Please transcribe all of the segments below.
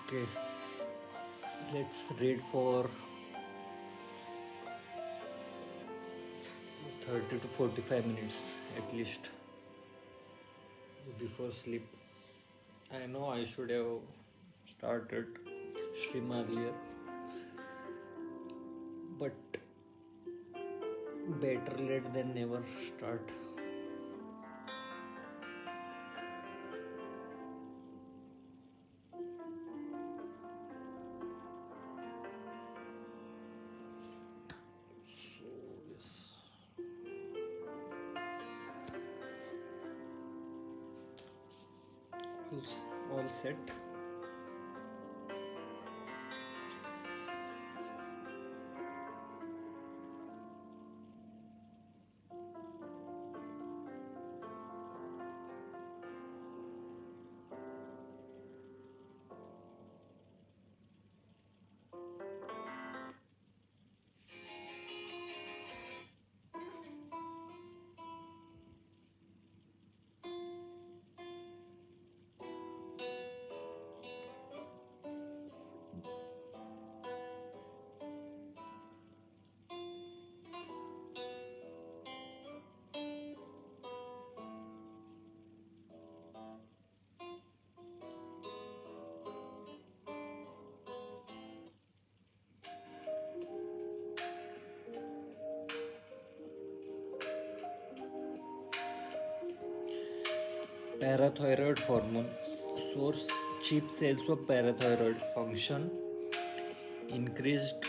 Okay, let's read for 30 to 45 minutes at least before sleep. I know I should have started stream earlier, but better late than never start. So, yes. All set. Parathyroid hormone source cheap cells of parathyroid function increased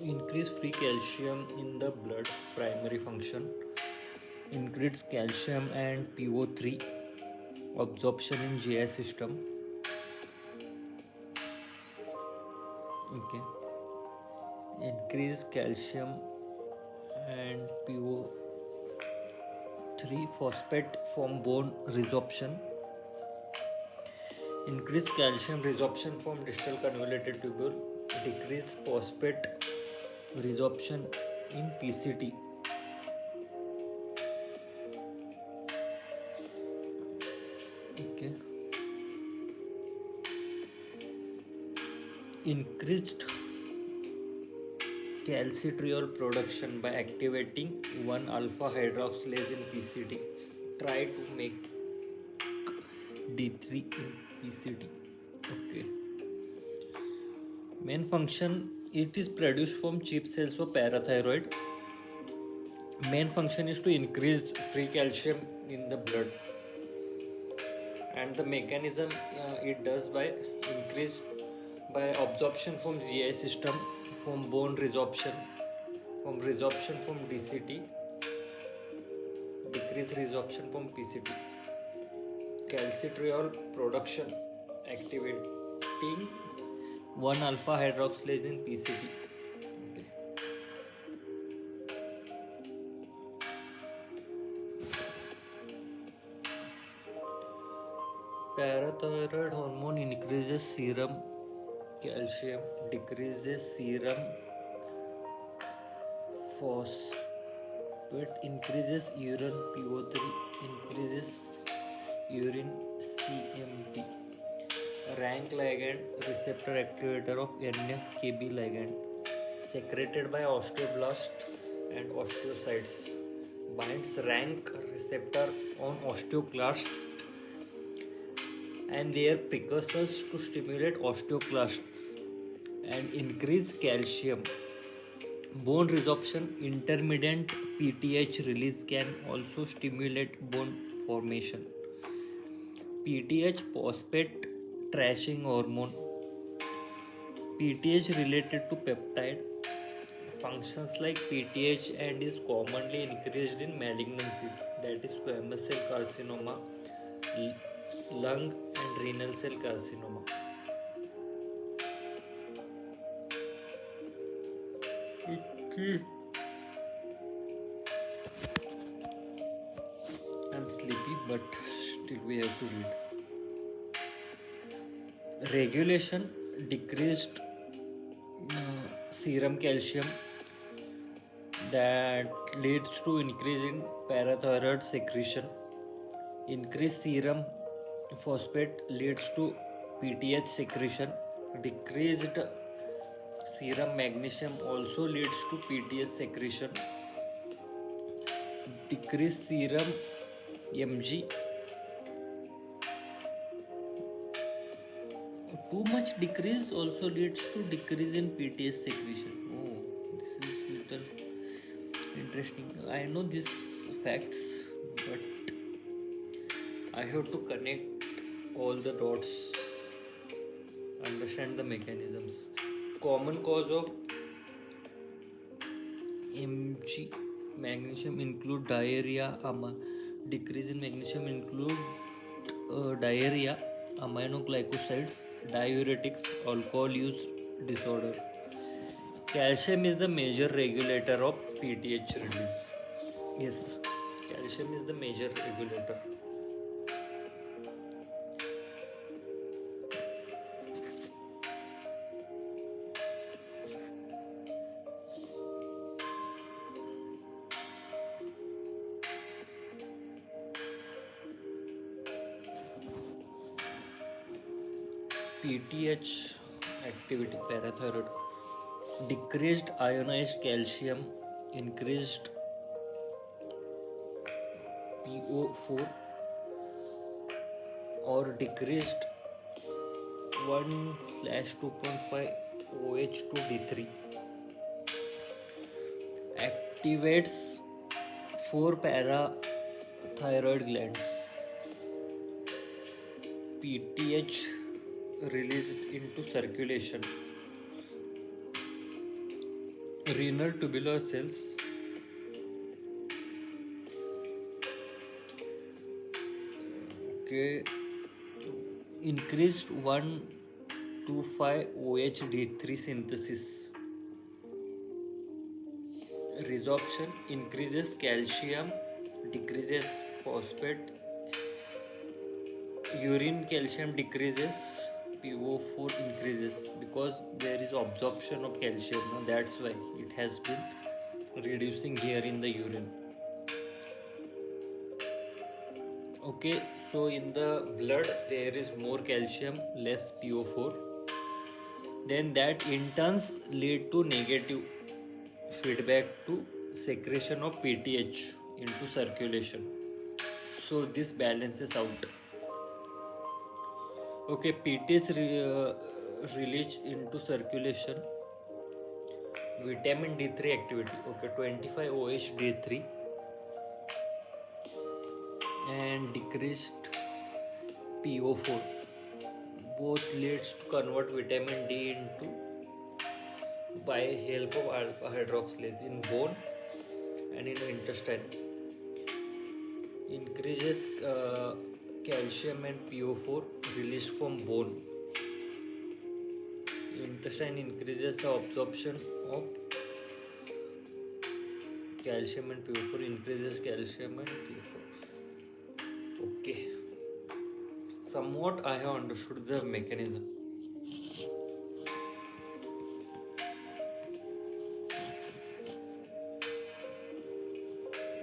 increase free calcium in the blood primary function, increase calcium and PO3 absorption in GI system. Okay, increase calcium and PO3 phosphate from bone resorption, increase calcium resorption from distal convoluted tubule, decrease phosphate resorption in PCT. Okay, increased calcitriol production by activating 1-alpha hydroxylase in PCT. Try to make D3 in PCT. Okay. Main function, it is produced from cheap cells of parathyroid. Main function is to increase free calcium in the blood, and the mechanism it does by absorption from GI system, from bone resorption, from DCT, decrease resorption from PCT. Calcitriol production activating 1-alpha hydroxylase in PCT. Okay. Parathyroid hormone increases serum calcium, decreases serum phosphate, increases urine PO3, increases urine CMP. Rank ligand, receptor activator of NF-kB ligand, secreted by osteoblast and osteocytes, binds rank receptor on osteoclasts and their precursors to stimulate osteoclasts and increase calcium. Bone resorption, intermittent PTH release can also stimulate bone formation. PTH phosphate trashing hormone. PTH related to peptide functions like PTH and is commonly increased in malignancies, that is squamous cell carcinoma, lung and renal cell carcinoma. Okay. I'm sleepy, but still we have to read. Regulation, decreased serum calcium that leads to increase in parathyroid secretion. Increased serum phosphate leads to PTH secretion. Decreased serum magnesium also leads to PTH secretion. Decreased serum Mg, too much decrease also leads to decrease in PTH secretion. Oh, this is little interesting. I know these facts, but I have to connect all the dots, understand the mechanisms. Common cause of Mg magnesium include diarrhea. Decrease in magnesium include diarrhea, aminoglycosides, diuretics, alcohol use disorder. Calcium is the major regulator of PTH release. Yes, calcium is the major regulator. PTH activity, parathyroid. Decreased ionized calcium, increased PO4, or decreased 1/2.5 OH2D3 activates 4 parathyroid glands. PTH released into circulation. Renal tubular cells, okay, increased 1,2,5 OHD3 synthesis. Resorption increases calcium, decreases phosphate. Urine calcium decreases, PO4 increases, because there is absorption of calcium. That's why it has been reducing here in the urine. Okay, so in the blood there is more calcium, less PO4. Then that in turns lead to negative feedback to secretion of PTH into circulation. So this balances out. Okay, PTH release into circulation. Vitamin D3 activity. Okay, 25 OH-D3 and decreased PO4. Both leads to convert vitamin D into by help of alpha hydroxylase in bone and in intestine. Increases calcium and PO4 released from bone. Intestine increases the absorption of calcium and PO4, increases calcium and PO4. Okay. Somewhat I have understood the mechanism.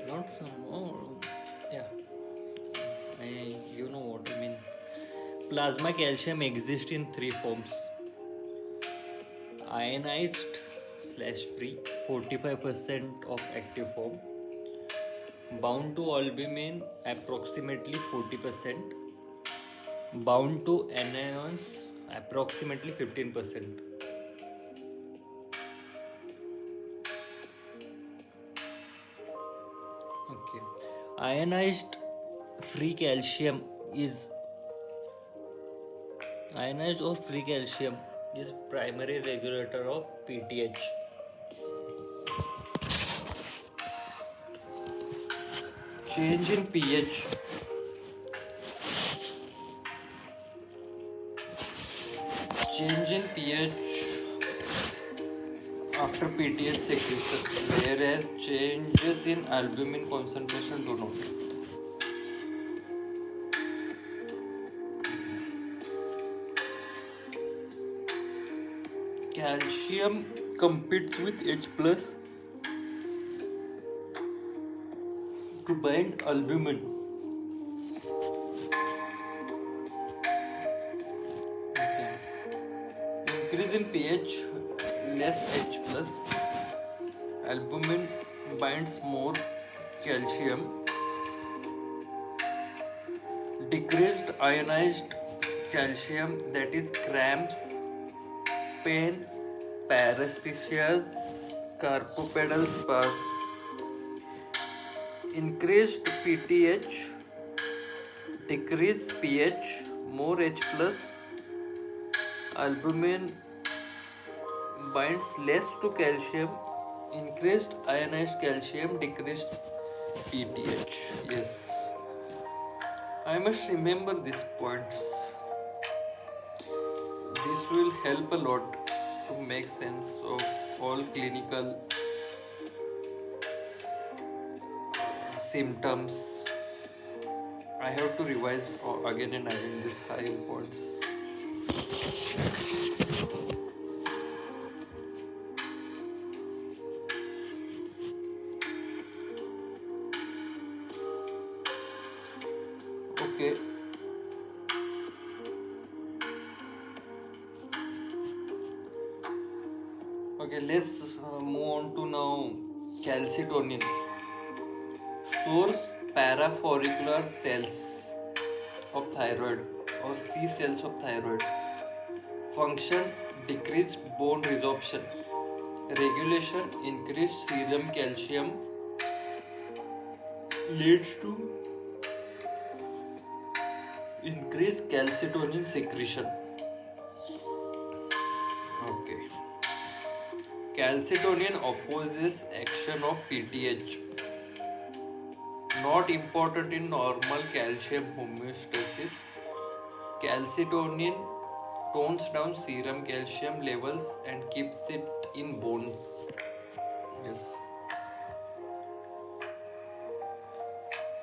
Not some more. Yeah. You know what I mean. Plasma calcium exists in 3 forms. Ionized/free, 45% of active form. Bound to albumin, approximately 40%. Bound to anions, approximately 15%. Okay. Ionized free calcium is ionized or free calcium is primary regulator of PTH. Change in pH. Change in pH after PTH secretion, whereas changes in albumin concentration do not. Calcium competes with H plus to bind albumin. Okay. Increase in pH, less H plus. Albumin binds more calcium. Decreased ionized calcium, that is cramps, pain, paresthesias, carpopedal spasms. Increased PTH, decreased pH, more H plus. Albumin binds less to calcium. Increased ionized calcium, decreased PTH. Yes, I must remember these points. This will help a lot to make sense of all clinical symptoms. I have to revise again and again these high points. Okay. Okay, let's move on to now calcitonin. Source parafollicular cells of thyroid or C cells of thyroid. Function decreased bone resorption. Regulation increased serum calcium leads to increased calcitonin secretion. Okay. Calcitonin opposes action of PTH. Not important in normal calcium homeostasis. Calcitonin tones down serum calcium levels and keeps it in bones. Yes.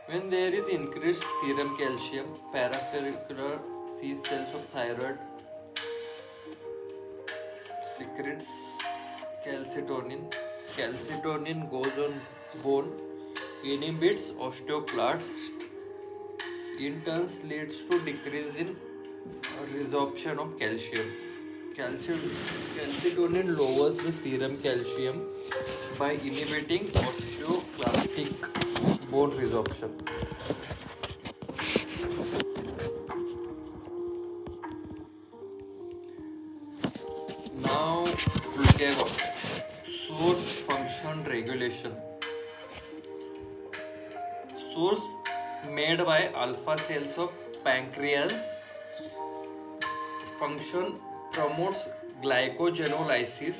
When there is increased serum calcium, parafollicular C cells of thyroid secretes calcitonin. Calcitonin goes on bone, inhibits osteoclast, in turn leads to decrease in resorption of calcium. Calcitonin lowers the serum calcium by inhibiting osteoclastic bone resorption. Now glucagon, source function regulation. Source made by alpha cells of pancreas. Function promotes glycogenolysis,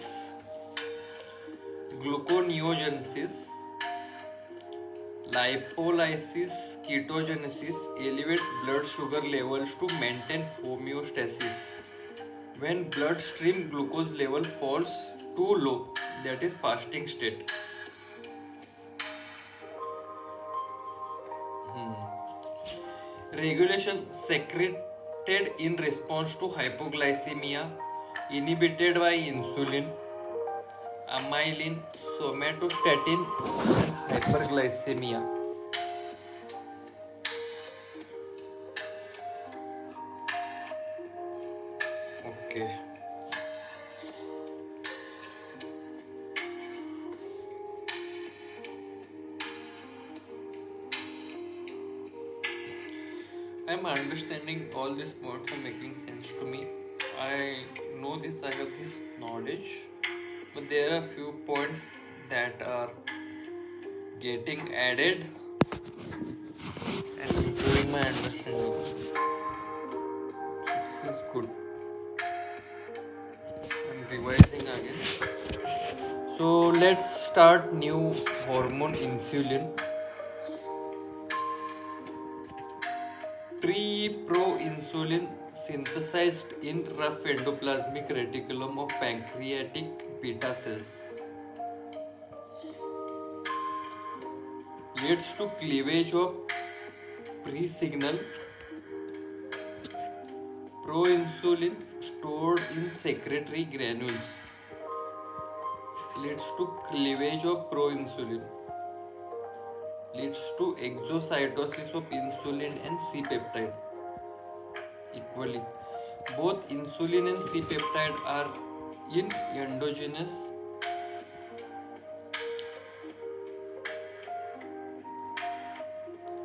gluconeogenesis, lipolysis, ketogenesis, elevates blood sugar levels to maintain homeostasis. When bloodstream glucose level falls too low, that is fasting state. Regulation secreted in response to hypoglycemia, inhibited by insulin, amylin, somatostatin, and hyperglycemia. Okay. I'm understanding all these points are making sense to me. I know this, I have this knowledge, but there are few points that are getting added and improving my understanding. So this is good. I'm revising again. So let's start new hormone insulin. Pre-proinsulin synthesized in rough endoplasmic reticulum of pancreatic beta cells leads to cleavage of pre-signal. Proinsulin stored in secretory granules leads to cleavage of proinsulin leads to exocytosis of insulin and C peptide. Equally, both insulin and C peptide are in endogenous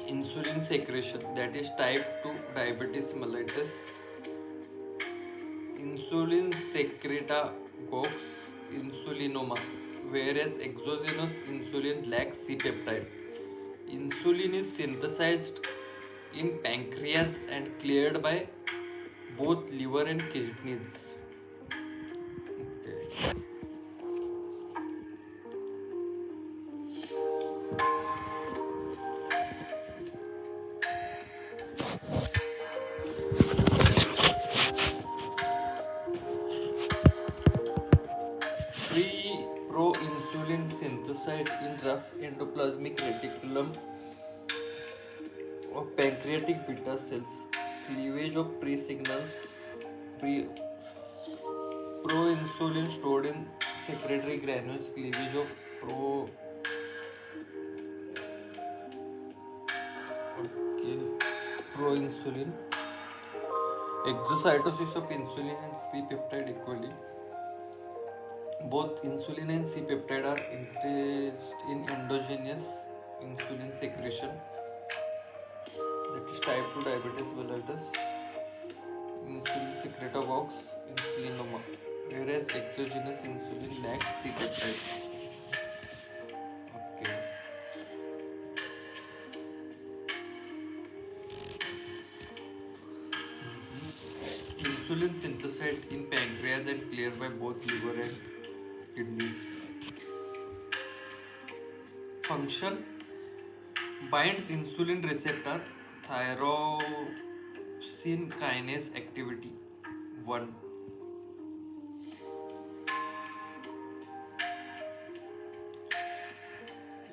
insulin secretion, that is type 2 diabetes mellitus. Insulin secretagogues insulinoma, whereas exogenous insulin lacks C peptide. Insulin is synthesized in pancreas and cleared by both liver and kidneys. Okay. Proinsulin synthesized in rough endoplasmic reticulum of pancreatic beta cells. Cleavage of proinsulin stored in secretory granules. Cleavage of proinsulin. Exocytosis of insulin and C peptide equally. Both insulin and C peptide are increased in endogenous insulin secretion, that is type 2 diabetes mellitus. Insulin secretagogues insulinoma, whereas exogenous insulin lacks C peptide. Okay. Insulin synthesized in pancreas and cleared by both liver and kidneys. Function: binds insulin receptor, tyrosine kinase activity 1.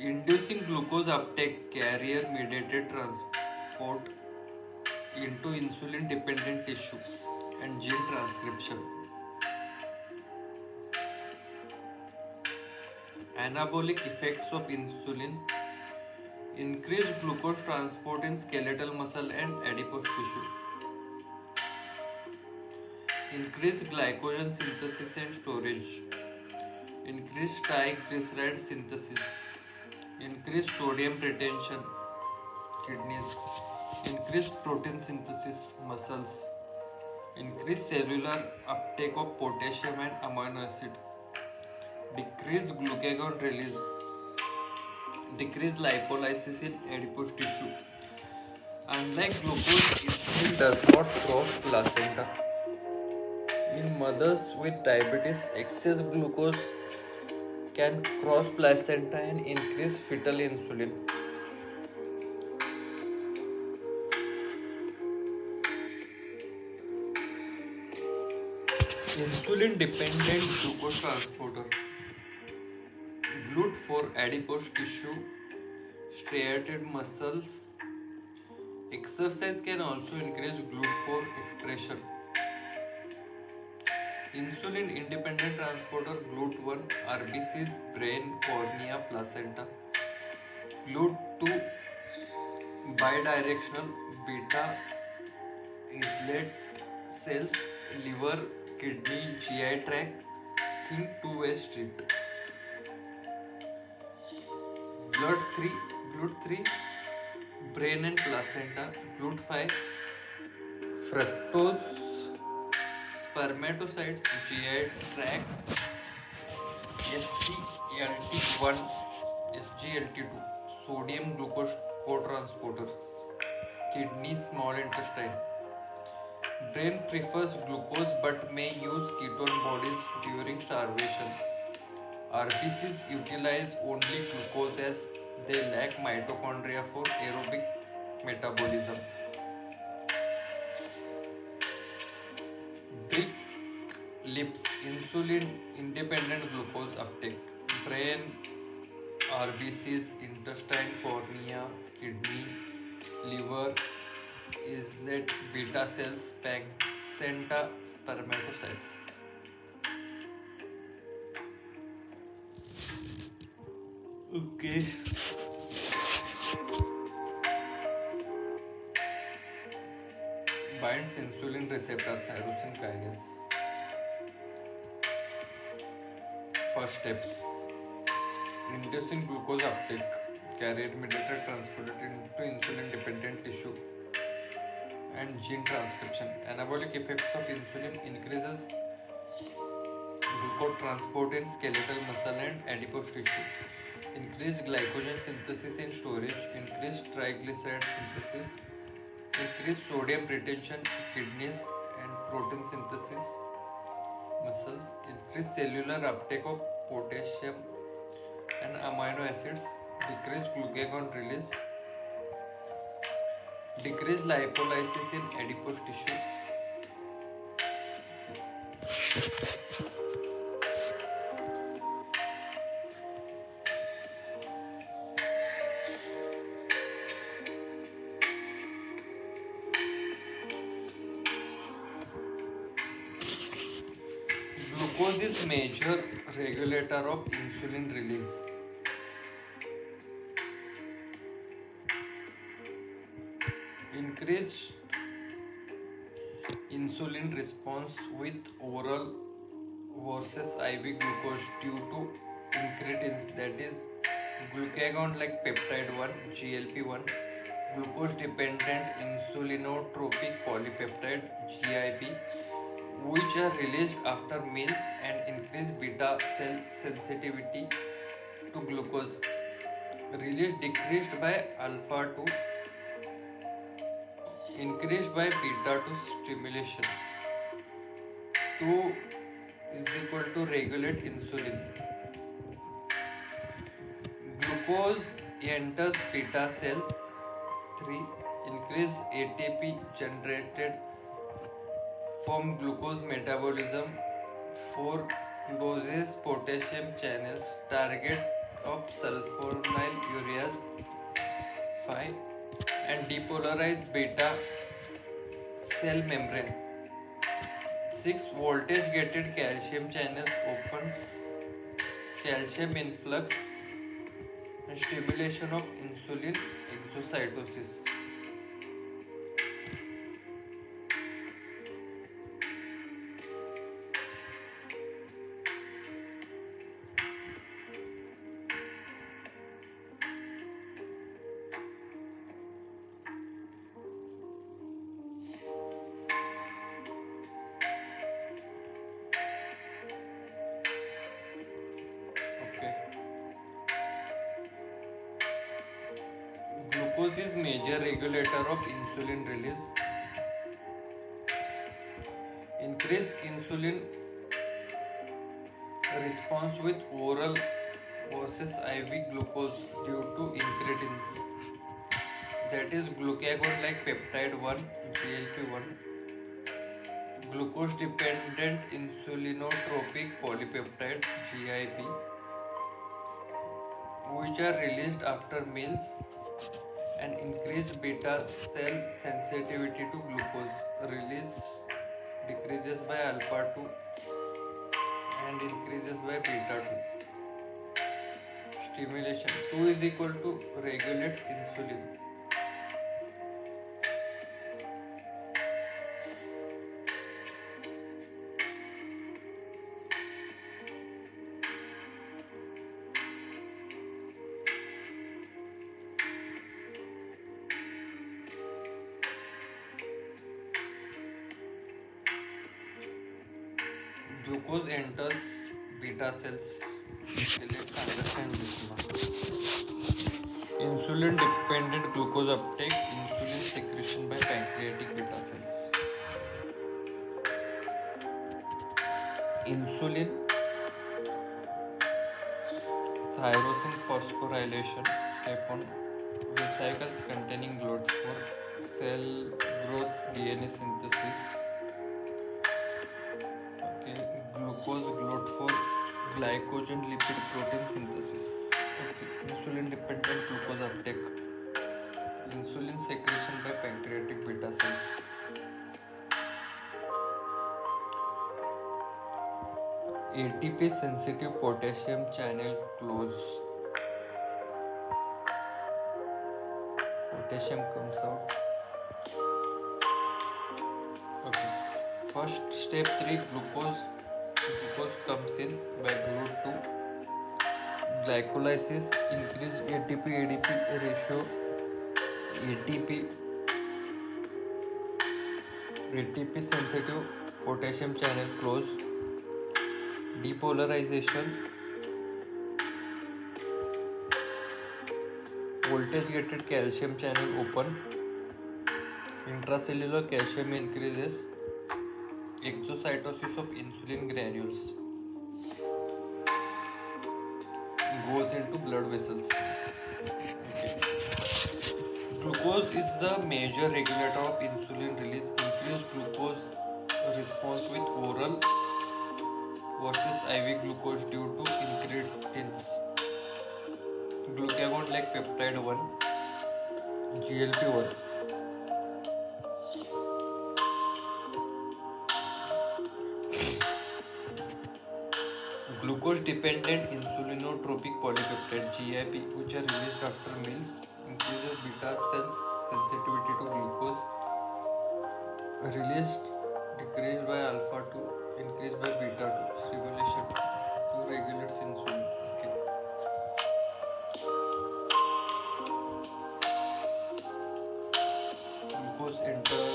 Inducing glucose uptake, carrier mediated transport into insulin dependent tissue and gene transcription. Anabolic effects of insulin: increased glucose transport in skeletal muscle and adipose tissue, increased glycogen synthesis and storage, increased triglyceride synthesis, increased sodium retention kidneys, increased protein synthesis muscles, increased cellular uptake of potassium and amino acid, decreased glucagon release, decreased lipolysis in adipose tissue. Unlike glucose, insulin does not cross placenta. In mothers with diabetes, excess glucose can cross placenta and increase fetal insulin. Insulin dependent glucose transporter. GLUT for adipose tissue, striated muscles. Exercise can also increase GLUT4 expression. Insulin independent transporter GLUT1, RBCs, brain, cornea, placenta. GLUT2 bidirectional, beta islet cells, liver, kidney, GI tract. Think two-way street. GLUT3 brain and placenta. GLUT5 fructose, spermatocytes, GI tract. SGLT1, SGLT2 sodium glucose cotransporters. Kidney, small intestine. Brain prefers glucose but may use ketone bodies during starvation. RBCs utilize only glucose as they lack mitochondria for aerobic metabolism. Brick lips, insulin independent glucose uptake. Brain, RBCs, intestine, cornea, kidney, liver, islet, beta cells, placenta, spermatocytes. Okay. binds insulin receptor tyrosine kinase. First step, inducing glucose uptake, carrier mediated transported into insulin dependent tissue and gene transcription. Anabolic effects of insulin increases glucose transport in skeletal muscle and adipose tissue, increased glycogen synthesis in storage, increased triglyceride synthesis, increased sodium retention kidneys and protein synthesis muscles, increased cellular uptake of potassium and amino acids, decreased glucagon release, decreased lipolysis in adipose tissue. Glucose is major regulator of insulin release. Increased insulin response with oral versus IV glucose due to incretins, that is glucagon like peptide 1, GLP-1, glucose dependent insulinotropic polypeptide GIP, which are released after meals and increase beta cell sensitivity to glucose. Release decreased by alpha 2, increased by beta 2 stimulation. 2 is equal to regulate insulin. Glucose enters beta cells. 3. Increase ATP generated from glucose metabolism. 4. Closes potassium channels, target of sulfonyl ureas. 5. And depolarize beta cell membrane. 6. Voltage gated calcium channels open calcium influx and stimulation of insulin exocytosis. Glucose is major regulator of insulin release. Increased insulin response with oral versus IV glucose due to incretins, that is glucagon like peptide 1, GLP-1, glucose dependent insulinotropic polypeptide GIP, which are released after meals and increase beta cell sensitivity to glucose. Release decreases by alpha 2 and increases by beta 2. Stimulation 2 is equal to regulates insulin. Glucose enters beta cells. Okay, let's understand this now. Insulin dependent glucose uptake, insulin secretion by pancreatic beta cells. Insulin, tyrosine phosphorylation, step 1, vesicles containing GLUT for cell growth, DNA synthesis. Glucose GLUT for glycogen lipid protein synthesis. Insulin dependent glucose uptake, insulin secretion by pancreatic beta cells. ATP sensitive potassium channel close. Potassium comes out. First step 3, glucose comes in by route 2. Glycolysis increase ATP ADP ratio. ATP sensitive potassium channel close. Depolarization. Voltage gated calcium channel open. Intracellular calcium increases. Exocytosis of insulin granules goes into blood vessels. Okay. Glucose is the major regulator of insulin release. Increased glucose response with oral versus IV glucose due to incretins. Glucagon like peptide 1, GLP-1. Glucose dependent insulinotropic polypeptide GIP, which are released after meals, increases beta cells sensitivity to glucose. Released decreased by alpha 2, increased by beta 2 stimulation to regulates insulin. Okay. Glucose enter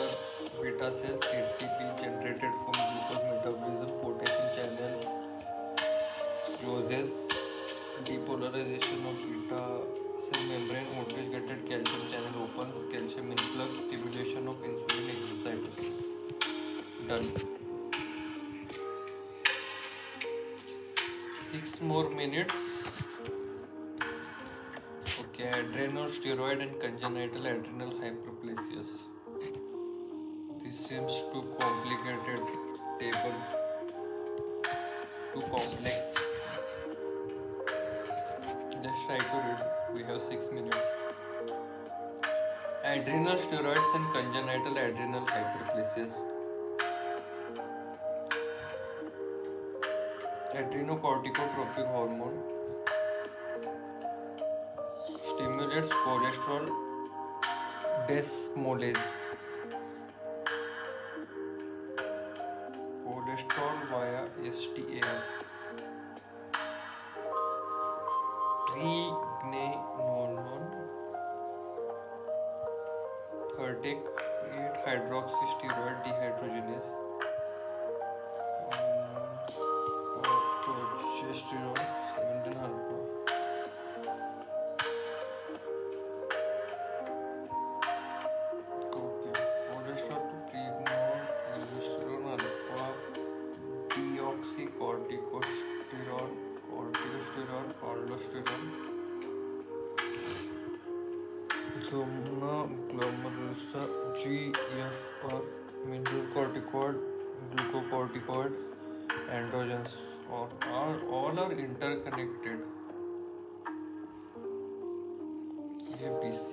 beta cells, ATP generated from glucose metabolism, potassium channels closes, depolarization of beta cell membrane, voltage gated calcium channel opens, calcium influx, stimulation of insulin exocytosis. Done. 6 more minutes. Okay, adrenosteroid and congenital adrenal hyperplasias. This seems too complicated table, too complex. Let's try to read. We have 6 minutes. Adrenal steroids and congenital adrenal hyperplasias. Adrenocorticotropic hormone stimulates cholesterol desmolase. Cholesterol via STAR. Pregnenolone 38 hydroxysteroid dehydrogenase. Progesterone 17 alpha. Okay. Cholesterol to pregnenolone, progesterone alpha, deoxycorticosterone, corticosterone, aldosterone. Zomna, glomerulosa, GFR, mineral corticoid, glucocorticoid, androgens, all are interconnected. ABC.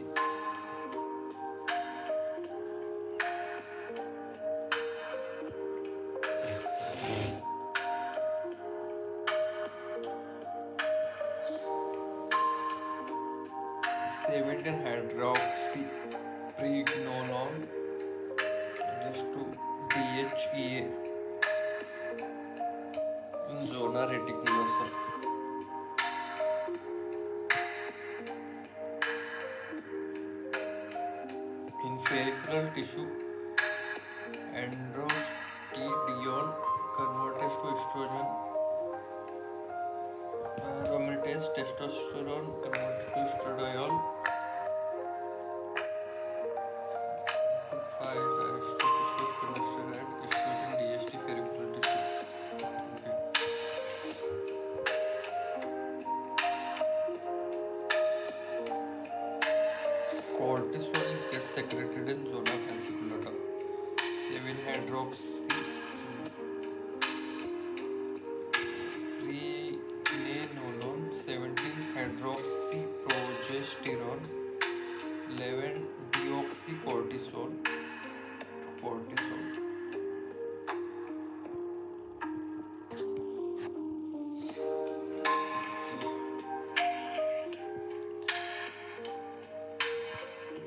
Hydroxypregnolone just to DHEA in zona reticulosa. In peripheral tissue, androstenedione converts to estrogen. Aromatase testosterone converted to estradiol. 5-hydroxysteroid, estrogen, DHT, peripheral tissue. Okay. Cortisol is gets secreted in zona fasciculata. 7-hydroxypregnenolone, 17-hydroxyprogesterone, 11-deoxycortisol. Cortisol.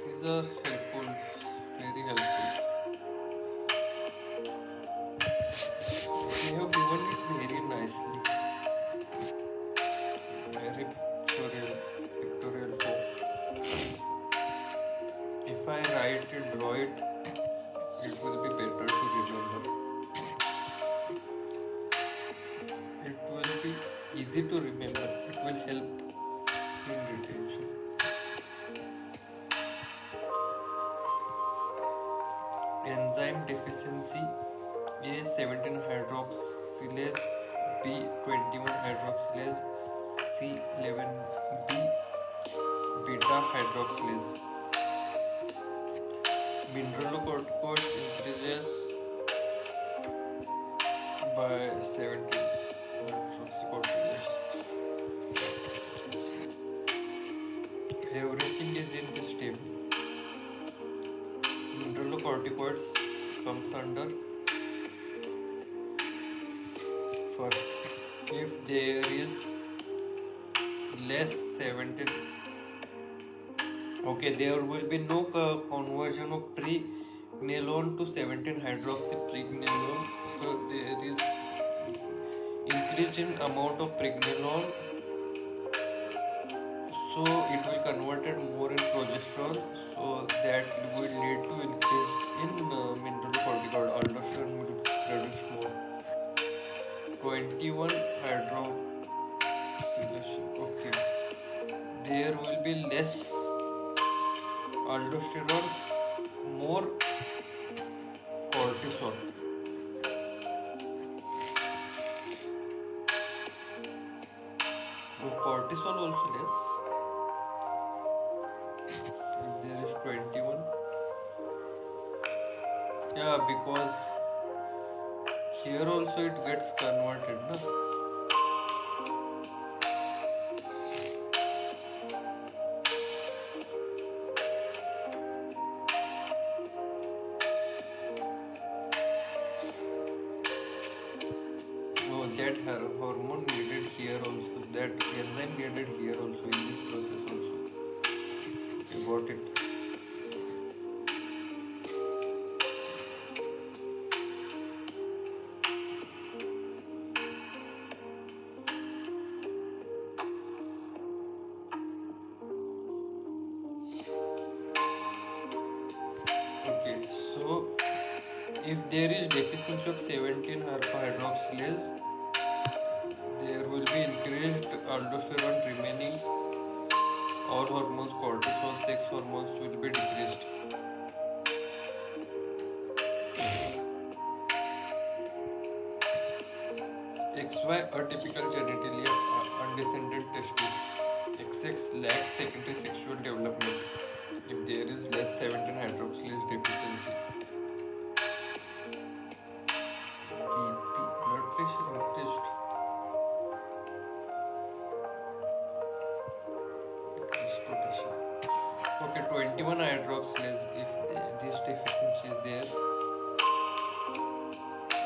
These are helpful, very helpful. be easy to remember. It will help in retention. Enzyme deficiency: A. 17 hydroxylase, B. 21 hydroxylase, C. 11 B. beta hydroxylase. Mineralocorticoids increases by 17 hydroxycorticoids. Everything is in this table. Mineralocorticoids comes under first. If there is less 17, okay, there will be no conversion of pregnenolone to 17 hydroxypregnenolone. So there is increase in amount of pregnenolone, so it will converted more in progesterone, so that will lead to increase in mineralocorticoid. Aldosterone will produce more. 21 hydroxylation, okay, there will be less aldosterone, more cortisol. So cortisol also less. If there is 21, yeah, because here also it gets converted, no? No, that hormone needed here also, that enzyme needed here also, in this process also. You got it. Okay, so if there is deficiency of 17 hydroxylase, there will be increased aldosterone remaining. All hormones, cortisol, sex hormones will be decreased. XY atypical genitalia, undescended testis. XX lacks secondary sexual development. If there is less 17 hydroxylase deficiency. BP, blood pressure increased. Okay, 21 hydroxylase, if this deficiency is there,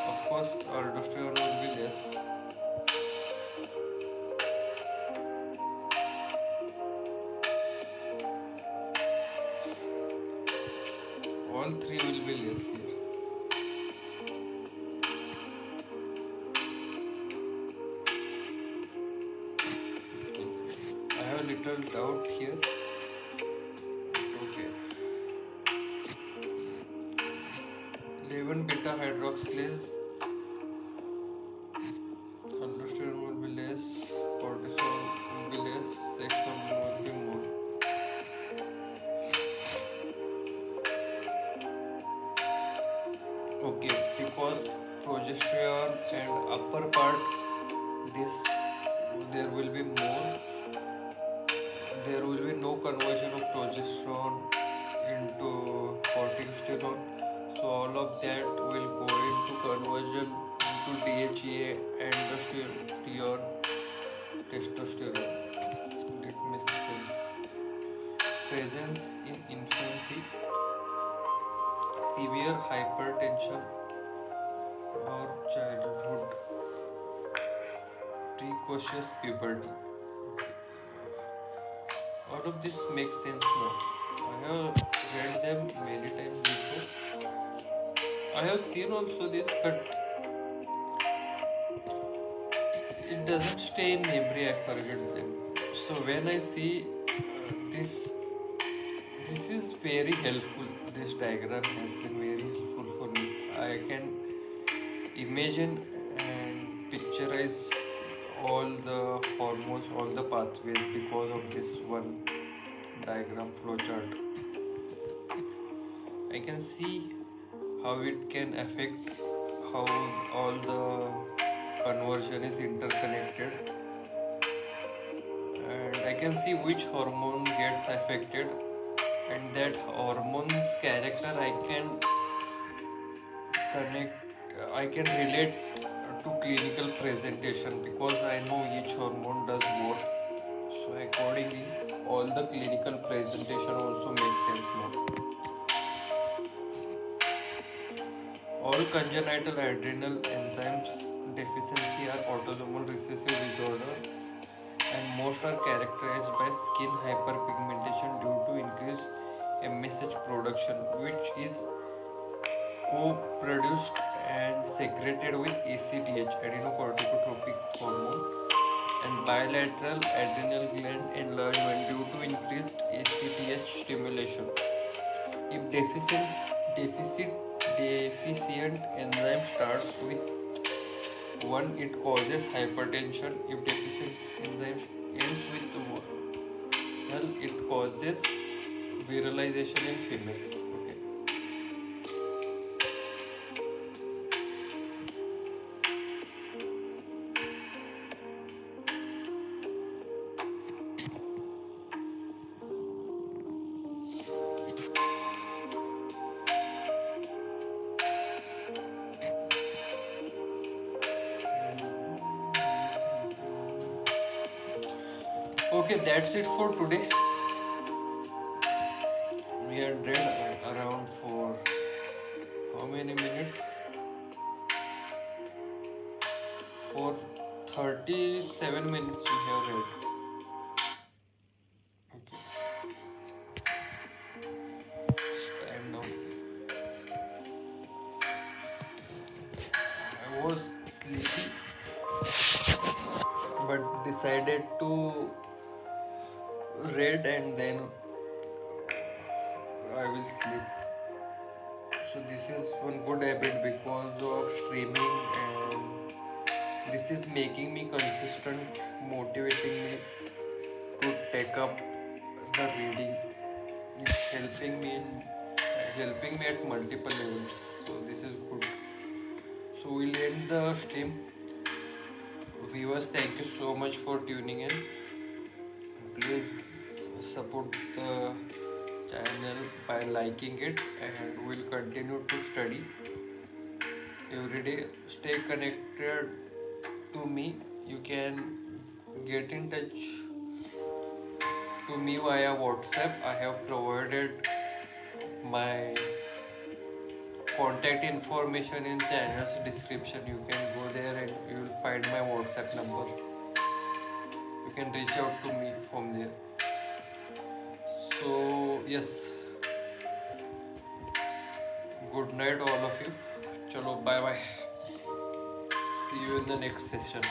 of course aldosterone will be less. All three will be less here. I have a little doubt here. Okay. 11 beta hydroxylase, aldosterone will be less, cortisol will be less, sex hormone will be more. Okay, because progesterone and upper part, this there will be more. There will be no conversion of progesterone into corticosterone, so all of that will go into conversion into DHEA, testosterone. That makes sense. Presence in infancy, severe hypertension or childhood, precocious puberty. All of this makes sense now. I have read them many times before. I have seen also this, but it doesn't stay in memory. I forget them. So when I see this is very helpful. This diagram has been very helpful for me. I can imagine and picturize all the hormones, all the pathways because of this one diagram flowchart. I can see how it can affect how all the conversion is interconnected, and I can see which hormone gets affected, and that hormone's character I can relate to clinical presentation because I know each hormone does what. So accordingly, all the clinical presentation also makes sense now. All congenital adrenal enzymes deficiency are autosomal recessive disorders, and most are characterized by skin hyperpigmentation due to increased MSH production, which is co-produced and secreted with ACTH, adrenocorticotropic hormone, and bilateral adrenal gland enlargement due to increased ACTH stimulation. If deficient enzyme starts with 1, it causes hypertension. If deficient enzyme ends with 1, it causes virilization in females. Okay. Okay, that's it for today. We had read around for how many minutes? For 37 minutes we have read. Okay. It's time now. I was sleepy but decided to read and then I will sleep. So this is one good habit because of streaming, and this is making me consistent, motivating me to take up the reading. It's helping me at multiple levels. So this is good. So we'll end the stream. Viewers, thank you so much for tuning in. Please support the channel by liking it, and we'll continue to study every day. Stay connected to me. You can get in touch to me via WhatsApp. I have provided my contact information in channel's description. You can go there and you will find my WhatsApp number. You can reach out to me from there. So yes, good night all of you. Chalo, bye bye. See you in the next session.